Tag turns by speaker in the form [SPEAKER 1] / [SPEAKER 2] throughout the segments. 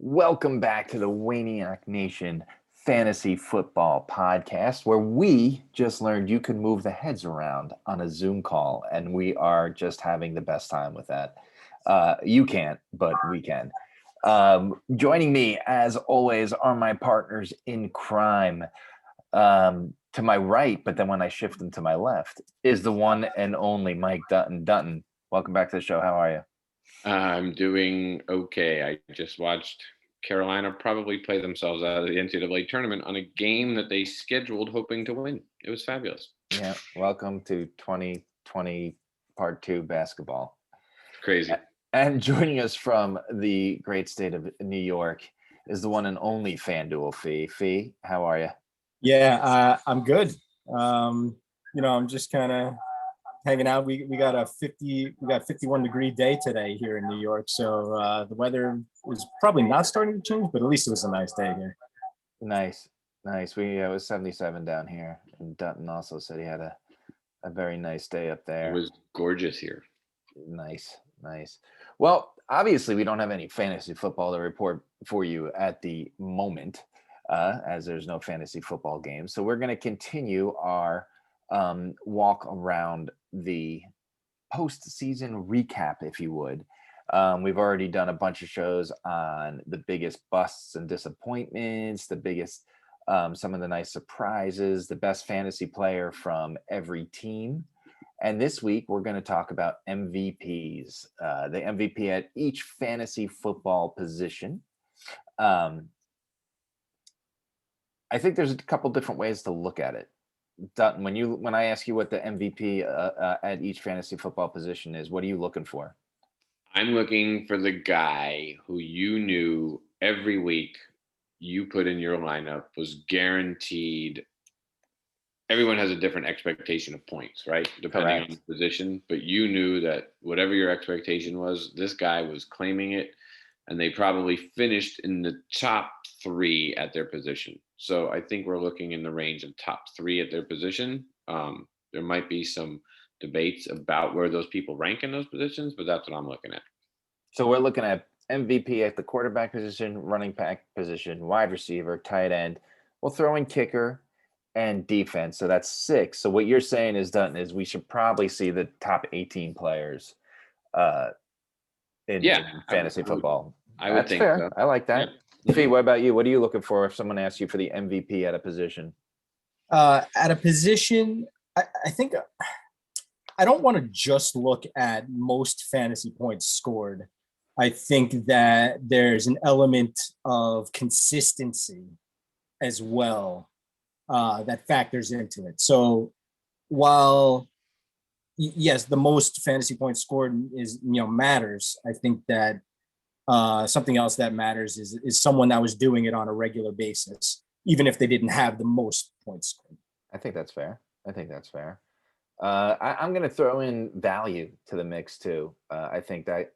[SPEAKER 1] Welcome back to the Wayniac Nation Fantasy Football Podcast, where we just learned you can move the heads around on a Zoom call, and we are just having the best time with that. You can't, but we can. Joining me, as always, are my partners in crime. To my right, but then when I shift them to my left, is the one and only Mike Dunton. Dunton, welcome back to the show. How are you?
[SPEAKER 2] I'm doing okay. I just watched Carolina probably play themselves out of the NCAA tournament on a game that they scheduled hoping to win. It was fabulous.
[SPEAKER 1] Yeah, welcome to 2020 Part 2 basketball.
[SPEAKER 2] Crazy.
[SPEAKER 1] And joining us from the great state of New York is the one and only Fanduel Fee. Fee, how are you?
[SPEAKER 3] Yeah, I'm good. I'm just kind of hanging out. We got 51 degree day today here in New York, so the weather is probably not starting to change, but at least it was a nice day here.
[SPEAKER 1] Nice. We it was 77 down here, and Dunton also said he had a very nice day up there.
[SPEAKER 2] It was gorgeous here.
[SPEAKER 1] Nice. Well, obviously we don't have any fantasy football to report for you at the moment, as there's no fantasy football game. So we're going to continue our walk around the postseason recap, if you would. We've already done a bunch of shows on the biggest busts and disappointments, the biggest, some of the nice surprises, the best fantasy player from every team. And this week, we're going to talk about MVPs, the MVP at each fantasy football position. I think there's a couple different ways to look at it. Dutton, when I ask you what the MVP at each fantasy football position is, what are you looking for?
[SPEAKER 2] I'm looking for the guy who you knew every week you put in your lineup was guaranteed. Everyone has a different expectation of points, right? Depending on the position. But you knew that whatever your expectation was, this guy was claiming it, and they probably finished in the top 3 at their position. So I think we're looking in the range of top 3 at their position. There might be some debates about where those people rank in those positions, but that's what I'm looking at.
[SPEAKER 1] So we're looking at MVP at the quarterback position, running back position, wide receiver, tight end. We'll throw in kicker and defense. So that's 6. So what you're saying is, Dunton, is we should probably see the top 18 players in fantasy football.
[SPEAKER 2] I would think
[SPEAKER 1] fair.
[SPEAKER 2] so.
[SPEAKER 1] I like that. Yeah. Fee, what about you? What are you looking for if someone asks you for the MVP at a position?
[SPEAKER 3] At a position, I think I don't want to just look at most fantasy points scored. I think that there's an element of consistency as well that factors into it. So while yes, the most fantasy points scored is matters, I think that something else that matters is someone that was doing it on a regular basis, even if they didn't have the most points scored.
[SPEAKER 1] I think that's fair. I'm going to throw in value to the mix too. I think that,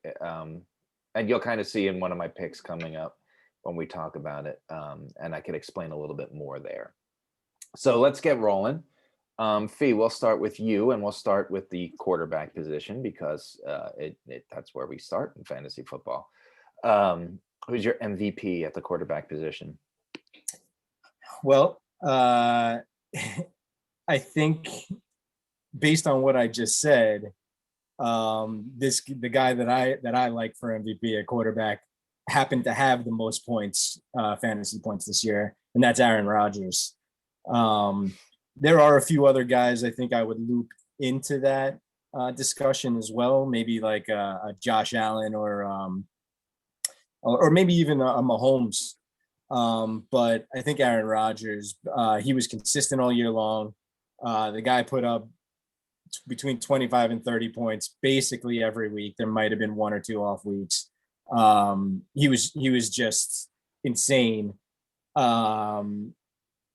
[SPEAKER 1] and you'll kind of see in one of my picks coming up when we talk about it, and I can explain a little bit more there. So let's get rolling. Fee, we'll start with you, and we'll start with the quarterback position because that's where we start in fantasy football. Who's your MVP at the quarterback position?
[SPEAKER 3] Well, I think based on what I just said, the guy that I like for MVP at quarterback happened to have the most points, fantasy points this year, and that's Aaron Rodgers. There are a few other guys I think I would loop into that discussion as well, maybe like a Josh Allen or maybe even a Mahomes. But I think Aaron Rodgers, he was consistent all year long. The guy put up between 25 and 30 points basically every week. There might have been 1 or 2 off weeks. He was just insane.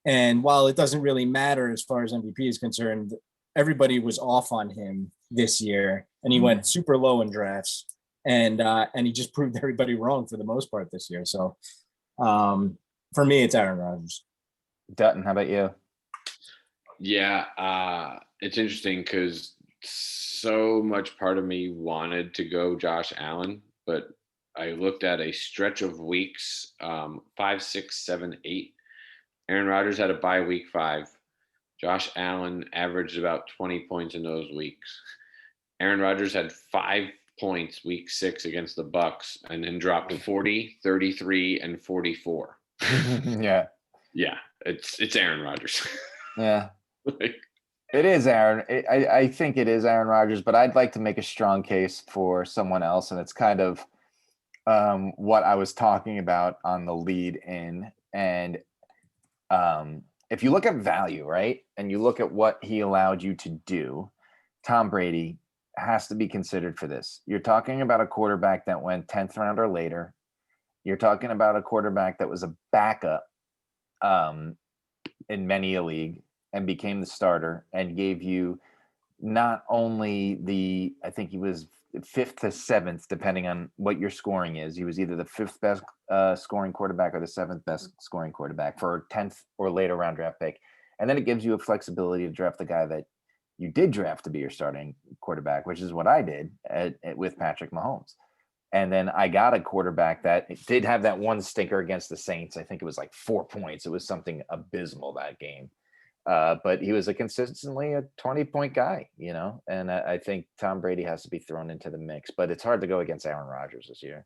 [SPEAKER 3] And while it doesn't really matter as far as MVP is concerned, everybody was off on him this year, and he went super low in drafts, and he just proved everybody wrong for the most part this year. So for me, it's Aaron Rodgers.
[SPEAKER 1] Dutton, how about you?
[SPEAKER 2] Yeah, it's interesting because so much part of me wanted to go Josh Allen, but I looked at a stretch of weeks, 5, 6, 7, 8. Aaron Rodgers had a bye week 5. Josh Allen averaged about 20 points in those weeks. Aaron Rodgers had 5 points week 6 against the Bucks, and then dropped 40, 33, and 44.
[SPEAKER 1] Yeah.
[SPEAKER 2] Yeah, it's Aaron Rodgers.
[SPEAKER 1] Yeah.
[SPEAKER 2] Like,
[SPEAKER 1] It is Aaron. I think it is Aaron Rodgers, but I'd like to make a strong case for someone else, and it's kind of what I was talking about on the lead in. And if you look at value, right, and you look at what he allowed you to do, Tom Brady has to be considered for this. You're talking about a quarterback that went 10th round or later. You're talking about a quarterback that was a backup in many a league and became the starter and gave you not only I think he was 5th to 7th, depending on what your scoring is. He was either the 5th best scoring quarterback or the 7th best scoring quarterback for a 10th or later round draft pick. And then it gives you a flexibility to draft the guy that you did draft to be your starting quarterback, which is what I did with Patrick Mahomes. And then I got a quarterback that did have that one stinker against the Saints. I think it was like 4 points. It was something abysmal that game. But he was consistently a 20-point guy, and I think Tom Brady has to be thrown into the mix. But it's hard to go against Aaron Rodgers this year.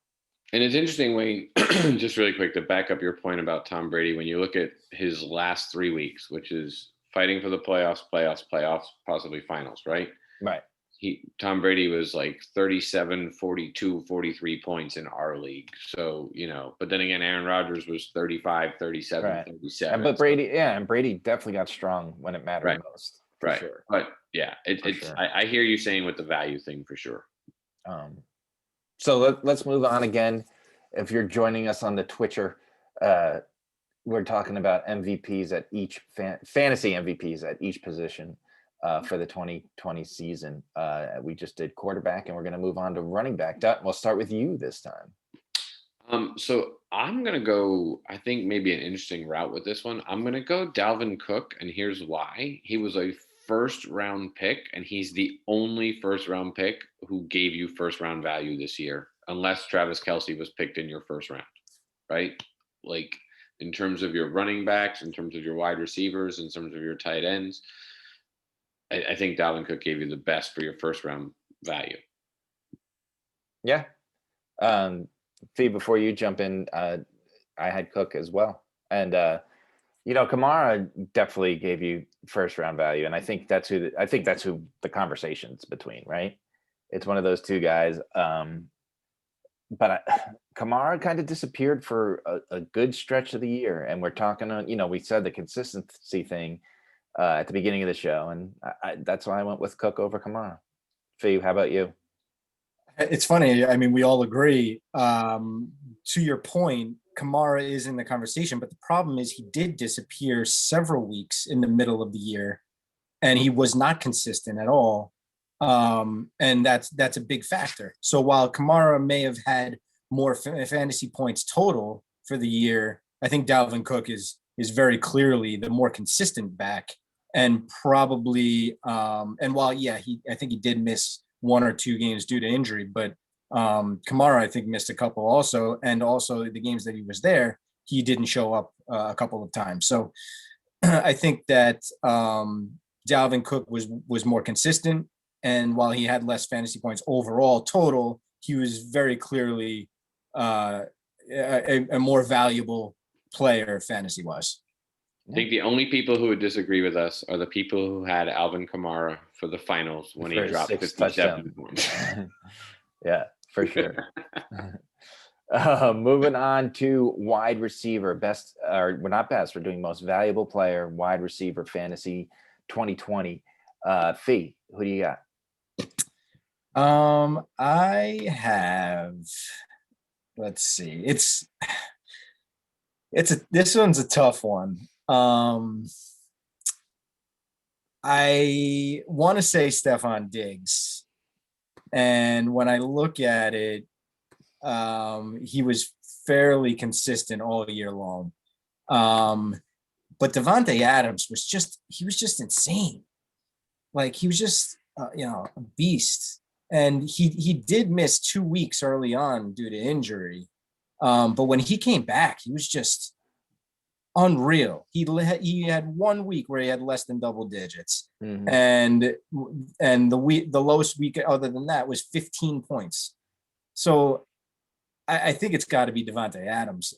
[SPEAKER 2] And it's interesting when, just really quick, to back up your point about Tom Brady, when you look at his last 3 weeks, which is fighting for the playoffs, possibly finals, right?
[SPEAKER 1] Right.
[SPEAKER 2] Tom Brady was like 37, 42, 43 points in our league. So, but then again, Aaron Rodgers was 35, 37,
[SPEAKER 1] right.
[SPEAKER 2] 37.
[SPEAKER 1] But Brady, and Brady definitely got strong when it mattered most.
[SPEAKER 2] For
[SPEAKER 1] sure.
[SPEAKER 2] But yeah, sure. I hear you saying with the value thing for sure.
[SPEAKER 1] So let's move on again. If you're joining us on the Twitcher, we're talking about MVPs at each fantasy MVPs at each position for the 2020 season. We just did quarterback, and we're going to move on to running back. Dutton, we'll start with you this time.
[SPEAKER 2] So I'm going to go, I think maybe an interesting route with this one. I'm going to go Dalvin Cook, and here's why. He was a first-round pick, and he's the only first-round pick who gave you first-round value this year, unless Travis Kelce was picked in your first round, right? Like, in terms of your running backs, in terms of your wide receivers, in terms of your tight ends, I think Dalvin Cook gave you the best for your first-round value.
[SPEAKER 1] Yeah. Fee, before you jump in, I had Cook as well. And, Kamara definitely gave you first-round value. And I think that's who the conversation's between, right? It's one of those two guys. But Kamara kind of disappeared for a good stretch of the year. And we're talking on, we said the consistency thing at the beginning of the show. And that's why I went with Cook over Kamara. Fee, how about you?
[SPEAKER 3] It's funny. I mean, we all agree. To your point, Kamara is in the conversation, but the problem is he did disappear several weeks in the middle of the year, and he was not consistent at all. And that's a big factor. So while Kamara may have had more fantasy points total for the year, I think Dalvin Cook is very clearly the more consistent back, and probably and while I think he did miss 1 or 2 games due to injury, but Kamara I think missed a couple also, and also the games that he was there, he didn't show up a couple of times. So I think that Dalvin Cook was more consistent. And while he had less fantasy points overall total, he was very clearly a more valuable player fantasy-wise.
[SPEAKER 2] I think the only people who would disagree with us are the people who had Alvin Kamara for the finals when he dropped 57 points.
[SPEAKER 1] Yeah, for sure. Moving on to wide receiver, we're not best. We're doing most valuable player, wide receiver, fantasy 2020. Fee, who do you got?
[SPEAKER 3] I have. Let's see. This one's a tough one. I want to say Stephon Diggs, and when I look at it, he was fairly consistent all year long. But Devonte Adams was just insane. Like, he was just a beast. And he did miss 2 weeks early on due to injury. But when he came back, he was just unreal. He had 1 week where he had less than double digits, and the lowest week other than that was 15 points. So I think it's got to be Devonte Adams.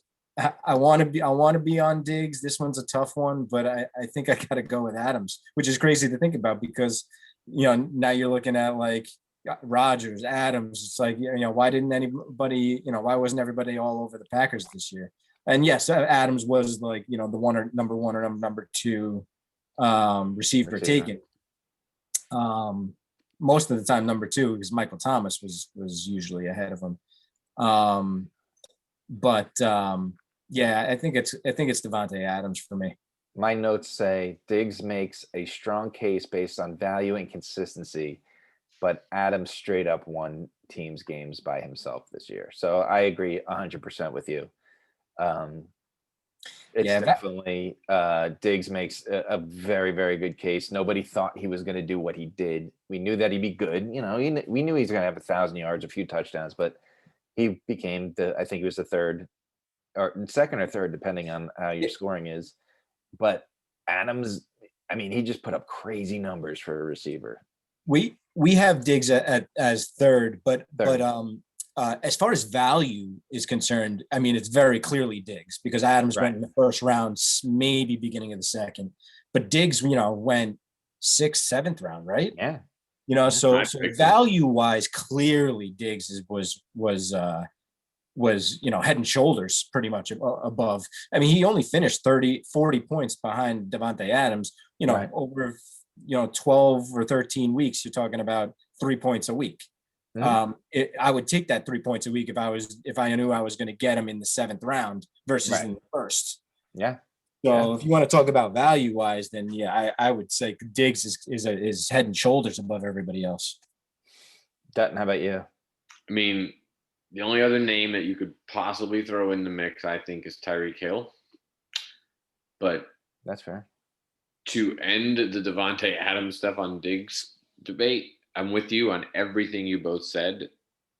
[SPEAKER 3] I want to be on Diggs. This one's a tough one, but I think I got to go with Adams, which is crazy to think about because now you're looking at like Rodgers, Adams. It's like why didn't anybody why wasn't everybody all over the Packers this year? And yes, Adams was like the number one or number two receiver taken. Most of the time, number two because Michael Thomas was usually ahead of him. Yeah, I think it's Devonte Adams for me.
[SPEAKER 1] My notes say Diggs makes a strong case based on value and consistency, but Adams straight up won teams games by himself this year. So I agree 100% with you. Definitely Diggs makes a very, very good case. Nobody thought he was going to do what he did. We knew that he'd be good. We knew he's going to have 1,000 yards, a few touchdowns, but he became I think he was the third or second or third, depending on how your scoring is. But Adams, I mean, he just put up crazy numbers for a receiver.
[SPEAKER 3] We have Diggs as third, but as far as value is concerned, I mean, it's very clearly Diggs because Adams went in the first round, maybe beginning of the second, but Diggs, went 6th, 7th round, right?
[SPEAKER 1] Yeah.
[SPEAKER 3] So value wise, clearly Diggs was head and shoulders pretty much above. I mean, he only finished 30, 40 points behind Devonte Adams, over, 12 or 13 weeks, you're talking about 3 points a week. I would take that 3 points a week if I knew I was going to get him in the 7th round versus in the first.
[SPEAKER 1] Yeah.
[SPEAKER 3] So if you want to talk about value wise, then I would say Diggs is head and shoulders above everybody else.
[SPEAKER 1] Dutton, how about you?
[SPEAKER 2] I mean, the only other name that you could possibly throw in the mix, I think, is Tyree Kill. But
[SPEAKER 1] that's fair.
[SPEAKER 2] To end the Devonte Adams stuff on Diggs debate, I'm with you on everything you both said.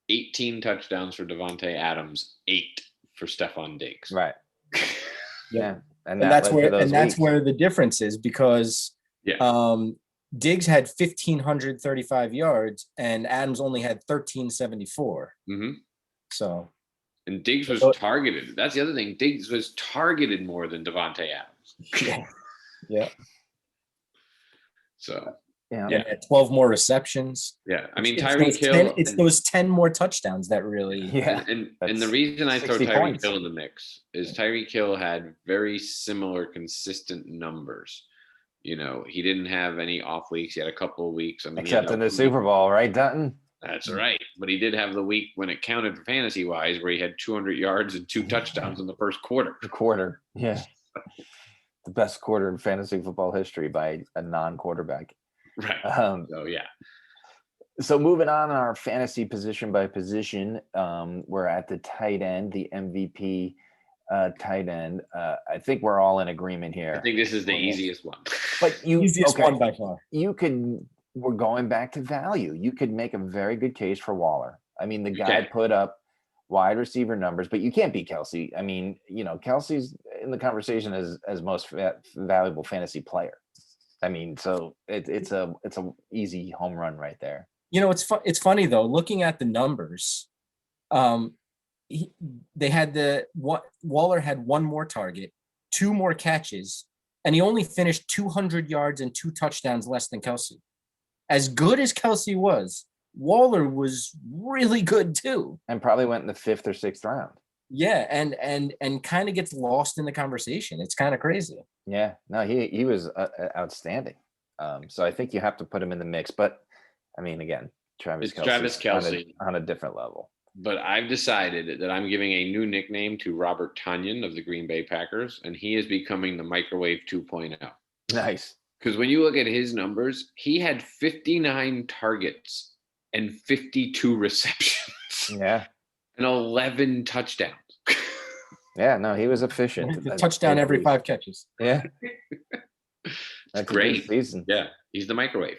[SPEAKER 2] 18 touchdowns for Devonte Adams, 8 for Stephon Diggs.
[SPEAKER 1] Right.
[SPEAKER 3] Yeah. And that's where the difference is because Diggs had 1,535 yards and Adams only had 1,374.
[SPEAKER 2] Mm-hmm.
[SPEAKER 3] So.
[SPEAKER 2] And Diggs was targeted. That's the other thing. Diggs was targeted more than Devonte Adams.
[SPEAKER 3] Yeah.
[SPEAKER 2] So.
[SPEAKER 3] Yeah, 12 more receptions.
[SPEAKER 2] Yeah, I mean Tyree Kill.
[SPEAKER 3] It's those 10 more touchdowns that really.
[SPEAKER 2] Yeah, and the reason I throw Tyree Kill in the mix is Tyree Kill had very similar, consistent numbers. He didn't have any off weeks. He had a couple of weeks. I mean,
[SPEAKER 1] except in the Super Bowl, right, Dutton?
[SPEAKER 2] That's right. But he did have the week when it counted for fantasy wise, where he had 200 yards and 2 touchdowns in the first quarter.
[SPEAKER 1] Yeah, the best quarter in fantasy football history by a non-quarterback.
[SPEAKER 2] Right.
[SPEAKER 1] So moving on in our fantasy position by position, we're at the tight end, the MVP tight end. I think we're all in agreement here.
[SPEAKER 2] I think this is the easiest one.
[SPEAKER 1] But
[SPEAKER 3] easiest one by far.
[SPEAKER 1] We're going back to value. You could make a very good case for Waller. I mean, the guy put up wide receiver numbers, but you can't beat Kelsey. I mean, Kelsey's in the conversation as most valuable fantasy player. I mean, so it's a easy home run right there.
[SPEAKER 3] It's funny though, looking at the numbers, Waller had 1 more target, 2 more catches, and he only finished 200 yards and 2 touchdowns less than Kelsey. As good as Kelsey was, Waller was really good too,
[SPEAKER 1] and probably went in the 5th or 6th round.
[SPEAKER 3] Yeah, and kind of gets lost in the conversation. It's kind of crazy.
[SPEAKER 1] Yeah, no, he was outstanding. So I think you have to put him in the mix. But I mean, again, Travis Kelce on a different level.
[SPEAKER 2] But I've decided that I'm giving a new nickname to Robert Tonyan of the Green Bay Packers, and he is becoming the Microwave 2.0.
[SPEAKER 1] Nice.
[SPEAKER 2] Because when you look at his numbers, he had 59 targets and 52 receptions.
[SPEAKER 1] Yeah.
[SPEAKER 2] And 11 touchdowns.
[SPEAKER 1] Yeah, no, he was efficient.
[SPEAKER 3] A touchdown every 5 catches.
[SPEAKER 1] Yeah.
[SPEAKER 2] That's great. Season. Yeah, he's the Microwave.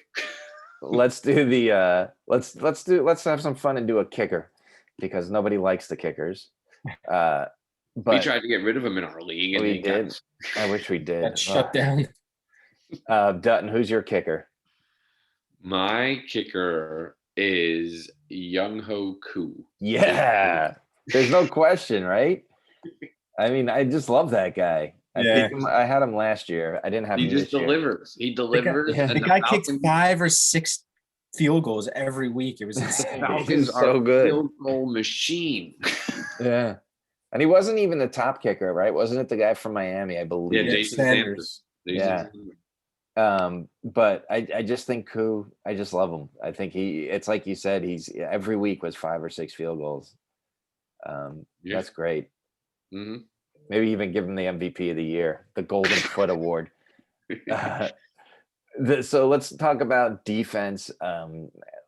[SPEAKER 1] let's do the let's have some fun and do a kicker because nobody likes the kickers.
[SPEAKER 2] We
[SPEAKER 1] But
[SPEAKER 2] tried to get rid of him in our league, and
[SPEAKER 1] we
[SPEAKER 2] he got
[SPEAKER 1] did. I wish we did.
[SPEAKER 3] Got shut down.
[SPEAKER 1] Dutton, who's your kicker?
[SPEAKER 2] My kicker is Young Ho Koo.
[SPEAKER 1] Yeah, there's no question, right? I mean, I just love that guy.
[SPEAKER 3] Yeah.
[SPEAKER 1] I had him last year. I didn't have
[SPEAKER 2] He
[SPEAKER 1] him
[SPEAKER 2] just
[SPEAKER 1] this year.
[SPEAKER 2] delivers. He delivers.
[SPEAKER 3] The
[SPEAKER 2] and
[SPEAKER 3] guy kicks
[SPEAKER 2] Falcons,
[SPEAKER 3] 5 or 6 field goals every week. It was
[SPEAKER 2] the
[SPEAKER 3] insane.
[SPEAKER 2] Falcons
[SPEAKER 1] He's
[SPEAKER 2] are
[SPEAKER 1] so good.
[SPEAKER 2] field goal machine.
[SPEAKER 1] Yeah, and he wasn't even the top kicker, right? Wasn't it the guy from Miami? I believe.
[SPEAKER 2] Yeah, Jason
[SPEAKER 3] Sanders.
[SPEAKER 2] Sanders.
[SPEAKER 1] Yeah. But I just think Koo, I just love him. I think it's like you said, he's every week was 5 or 6 field goals.
[SPEAKER 2] Yeah.
[SPEAKER 1] That's great.
[SPEAKER 2] Mm-hmm.
[SPEAKER 1] Maybe even give him the MVP of the year, the Golden Foot Award. So let's talk about defense.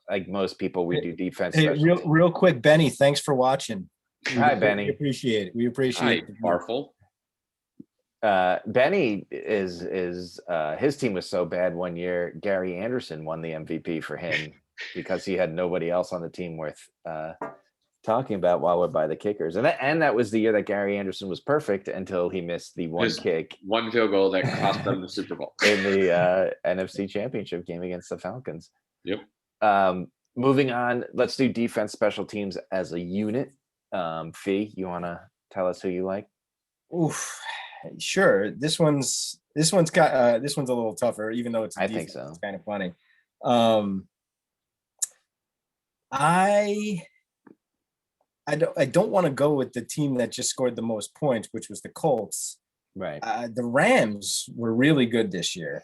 [SPEAKER 1] Like most people, we do defense.
[SPEAKER 3] Hey, real quick, Benny, thanks for watching.
[SPEAKER 1] Hi, Benny.
[SPEAKER 3] We appreciate it. We appreciate
[SPEAKER 2] Hi,
[SPEAKER 3] it.
[SPEAKER 2] Barful.
[SPEAKER 1] Benny is his team was so bad one year. Gary Anderson won the MVP for him because he had nobody else on the team worth talking about while we're by the kickers. And that was the year that Gary Anderson was perfect until he missed the one
[SPEAKER 2] field goal that cost them the Super Bowl
[SPEAKER 1] in the NFC Championship game against the Falcons.
[SPEAKER 2] Yep.
[SPEAKER 1] Moving on, let's do defense, special teams as a unit. Fee, you want to tell us who you like?
[SPEAKER 3] Oof. Sure. This one's a little tougher, even though it's
[SPEAKER 1] I think so.
[SPEAKER 3] It's kind of funny. I don't want to go with the team that just scored the most points, which was the Colts.
[SPEAKER 1] Right.
[SPEAKER 3] The Rams were really good this year.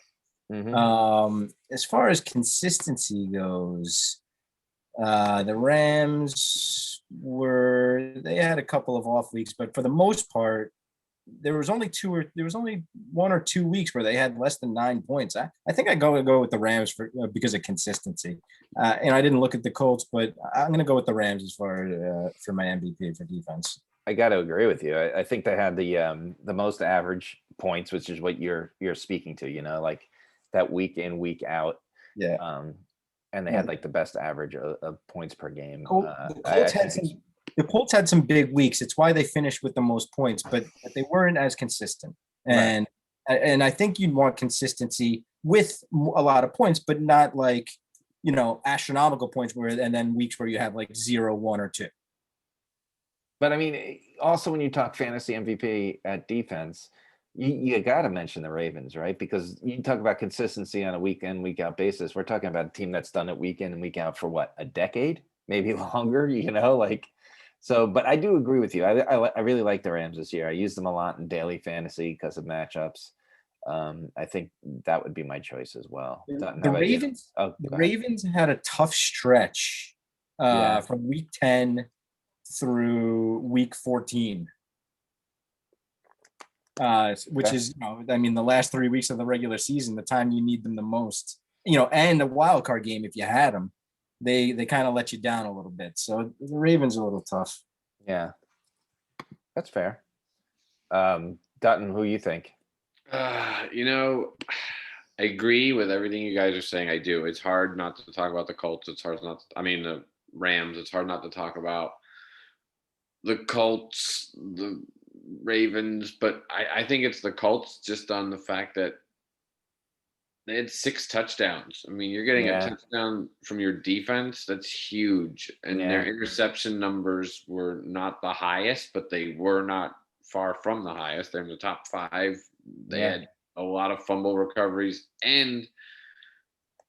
[SPEAKER 1] Mm-hmm.
[SPEAKER 3] As far as consistency goes, the Rams they had a couple of off weeks, but for the most part, there was only 1 or 2 weeks where they had less than 9 points. I think I go with the Rams because of consistency. And I didn't look at the Colts, but I'm going to go with the Rams as far for my MVP for defense.
[SPEAKER 1] I got to agree with you. I think they had the most average points, which is what you're speaking to. Like that week in, week out.
[SPEAKER 3] Yeah.
[SPEAKER 1] And they had like the best average of points per game.
[SPEAKER 3] The Colts had some big weeks. It's why they finished with the most points, but they weren't as consistent. And I think you'd want consistency with a lot of points, but not like, astronomical points and then weeks where you have like 0, 1, or 2.
[SPEAKER 1] But I mean, also when you talk fantasy MVP at defense, you got to mention the Ravens, right? Because you talk about consistency on a week in, week out basis. We're talking about a team that's done it week in and week out for what, a decade, maybe longer, So, but I do agree with you. I really like the Rams this year. I use them a lot in daily fantasy because of matchups. I think that would be my choice as well.
[SPEAKER 3] The Ravens had a tough stretch from week 10 through week 14, which is, the last 3 weeks of the regular season, the time you need them the most, and a wild card game if you had them. They kind of let you down a little bit. So the Ravens are a little tough.
[SPEAKER 1] Yeah, that's fair. Dutton, who you think?
[SPEAKER 2] I agree with everything you guys are saying. I do. It's hard not to talk about the Colts. The Rams. It's hard not to talk about the Colts, the Ravens. But I think it's the Colts just on the fact that they had 6 touchdowns. I mean, you're getting a touchdown from your defense. That's huge. And their interception numbers were not the highest, but they were not far from the highest. They're in the top 5. They had a lot of fumble recoveries. And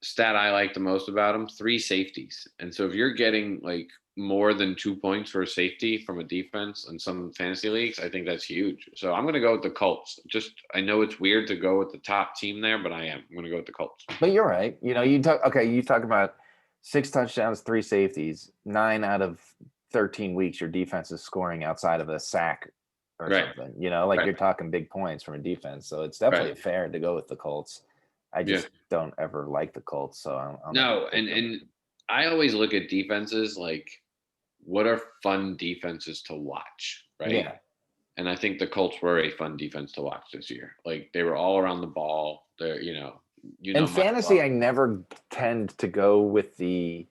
[SPEAKER 2] stat I like the most about them, 3 safeties. And so if you're getting like more than 2 points for a safety from a defense in some fantasy leagues, I think that's huge. So I'm going to go with the Colts. I know it's weird to go with the top team there, but I'm going to go with the Colts.
[SPEAKER 1] But you're right. You talk about 6 touchdowns, 3 safeties, 9 out of 13 weeks your defense is scoring outside of a sack or something. You're talking big points from a defense. So it's definitely fair to go with the Colts. I just don't ever like the Colts. So
[SPEAKER 2] and I always look at defenses like, what are fun defenses to watch, right?
[SPEAKER 1] Yeah.
[SPEAKER 2] And I think the Colts were a fun defense to watch this year. Like, they were all around the ball. They're, you know,
[SPEAKER 1] In fantasy, I never tend to go with the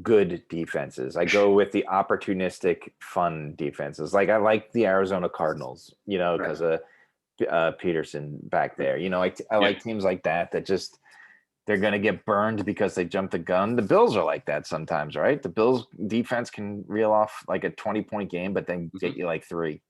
[SPEAKER 1] good defenses. I go with the opportunistic, fun defenses. Like I like the Arizona Cardinals, you know, because of Peterson back there. You know, I like teams like that just they're going to get burned because they jumped the gun. The Bills are like that sometimes, right? The Bills defense can reel off like a 20-point game, but then get you like 3.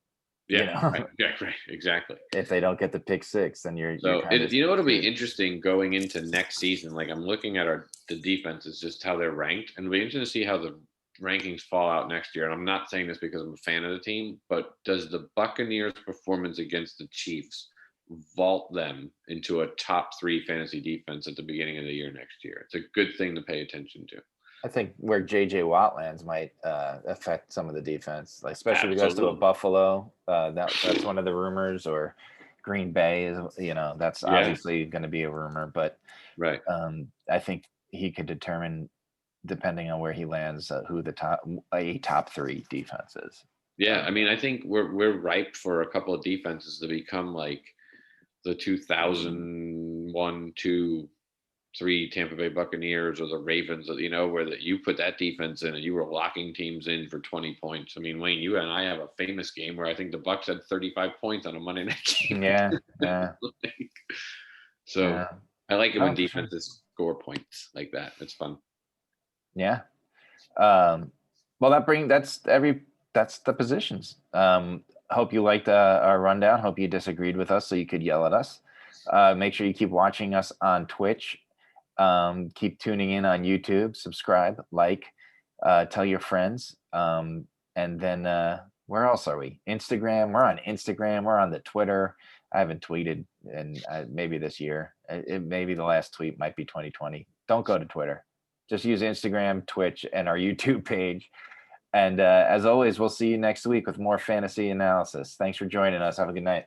[SPEAKER 2] Yeah,
[SPEAKER 1] you know?
[SPEAKER 2] right, exactly.
[SPEAKER 1] If they don't get the pick 6, then you're kind of,
[SPEAKER 2] you know what'll be interesting going into next season. Like I'm looking at the defenses, just how they're ranked, and it'll be interesting to see how the rankings fall out next year. And I'm not saying this because I'm a fan of the team, but does the Buccaneers' performance against the Chiefs vault them into a top 3 fantasy defense at the beginning of the year next year? It's a good thing to pay attention to.
[SPEAKER 1] I think where JJ Watt lands might affect some of the defense, like especially if he goes to a Buffalo. That's one of the rumors, or Green Bay is, you know, that's obviously going to be a rumor, but
[SPEAKER 2] right.
[SPEAKER 1] I think he could determine, depending on where he lands, who the top 3 defense is.
[SPEAKER 2] Yeah, I mean, I think we're ripe for a couple of defenses to become like the 2001, 2, 3 Tampa Bay Buccaneers or the Ravens, you know, where you put that defense in and you were locking teams in for 20 points. I mean, Wayne, you and I have a famous game where I think the Bucs had 35 points on a Monday night game.
[SPEAKER 1] Yeah.
[SPEAKER 2] So I like it when defenses score points like that. It's fun.
[SPEAKER 1] Yeah. Well, that's the positions. Hope you liked our rundown. Hope you disagreed with us so you could yell at us. Make sure you keep watching us on Twitch. Keep tuning in on YouTube. Subscribe, like, tell your friends. And then where else are we? Instagram. We're on Instagram. We're on the Twitter. I haven't tweeted in maybe this year. Maybe the last tweet might be 2020. Don't go to Twitter. Just use Instagram, Twitch, and our YouTube page. And as always, we'll see you next week with more fantasy analysis. Thanks for joining us. Have a good night.